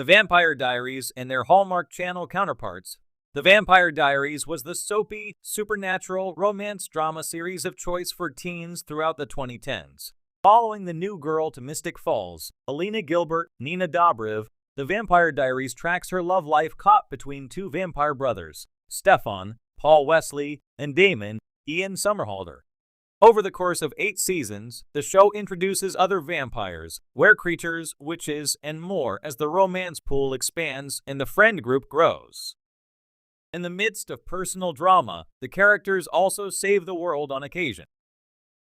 Vampire Diaries and their Hallmark Channel counterparts. The Vampire Diaries was the soapy, supernatural romance drama series of choice for teens throughout the 2010s. Following the new girl to Mystic Falls, Alina Gilbert, Nina Dobrev, The Vampire Diaries tracks her love life caught between two vampire brothers, Stefan, Paul Wesley, and Damon, Ian Somerhalder. Over the course of 8 seasons, the show introduces other vampires, were-creatures, witches, and more as the romance pool expands and the friend group grows. In the midst of personal drama, the characters also save the world on occasion.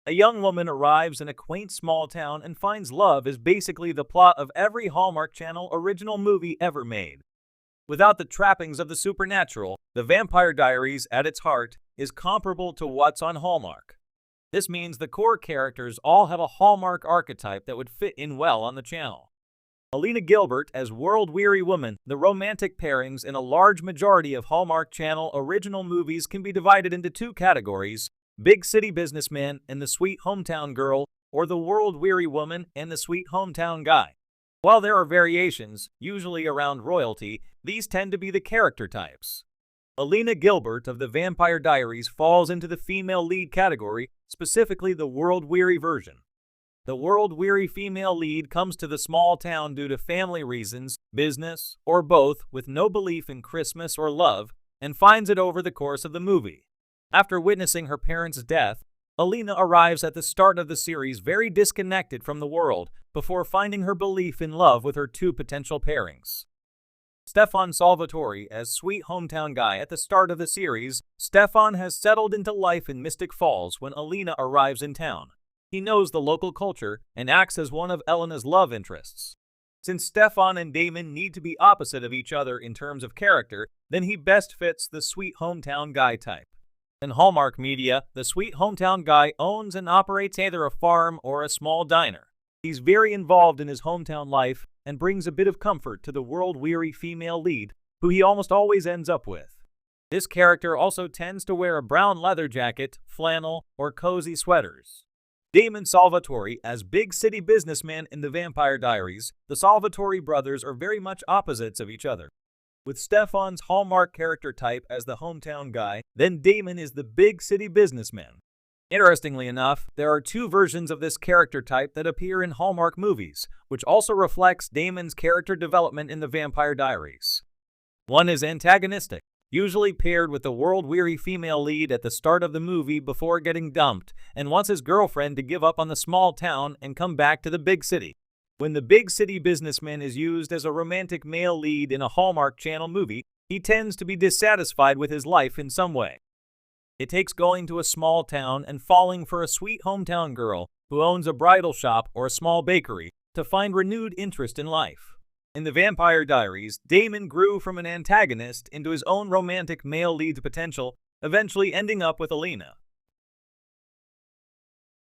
A young woman arrives in a quaint small town and finds love is basically the plot of every Hallmark Channel original movie ever made. Without the trappings of the supernatural, The Vampire Diaries, at its heart, is comparable to what's on Hallmark. This means the core characters all have a Hallmark archetype that would fit in well on the channel. Alina Gilbert as world-weary woman. The romantic pairings in a large majority of Hallmark Channel original movies can be divided into 2 categories: big city businessman and the sweet hometown girl, or the world-weary woman and the sweet hometown guy. While there are variations, usually around royalty, these tend to be the character types. Alina Gilbert of The Vampire Diaries falls into the female lead category, specifically the world-weary version. The world-weary female lead comes to the small town due to family reasons, business, or both, with no belief in Christmas or love, and finds it over the course of the movie. After witnessing her parents' death, Alina arrives at the start of the series very disconnected from the world, before finding her belief in love with her 2 potential pairings. Stefan Salvatore as sweet hometown guy. At the start of the series, Stefan has settled into life in Mystic Falls when Alina arrives in town. He knows the local culture and acts as one of Elena's love interests. Since Stefan and Damon need to be opposite of each other in terms of character, then he best fits the sweet hometown guy type. In Hallmark Media, the sweet hometown guy owns and operates either a farm or a small diner. He's very involved in his hometown life and brings a bit of comfort to the world-weary female lead, who he almost always ends up with. This character also tends to wear a brown leather jacket, flannel, or cozy sweaters. Damon Salvatore as big city businessman in The Vampire Diaries. The Salvatore brothers are very much opposites of each other. With Stefan's Hallmark character type as the hometown guy, then Damon is the big city businessman. Interestingly enough, there are 2 versions of this character type that appear in Hallmark movies, which also reflects Damon's character development in The Vampire Diaries. One is antagonistic, usually paired with the world-weary female lead at the start of the movie before getting dumped, and wants his girlfriend to give up on the small town and come back to the big city. When the big city businessman is used as a romantic male lead in a Hallmark Channel movie, he tends to be dissatisfied with his life in some way. It takes going to a small town and falling for a sweet hometown girl who owns a bridal shop or a small bakery to find renewed interest in life. In The Vampire Diaries, Damon grew from an antagonist into his own romantic male lead potential, eventually ending up with Alina.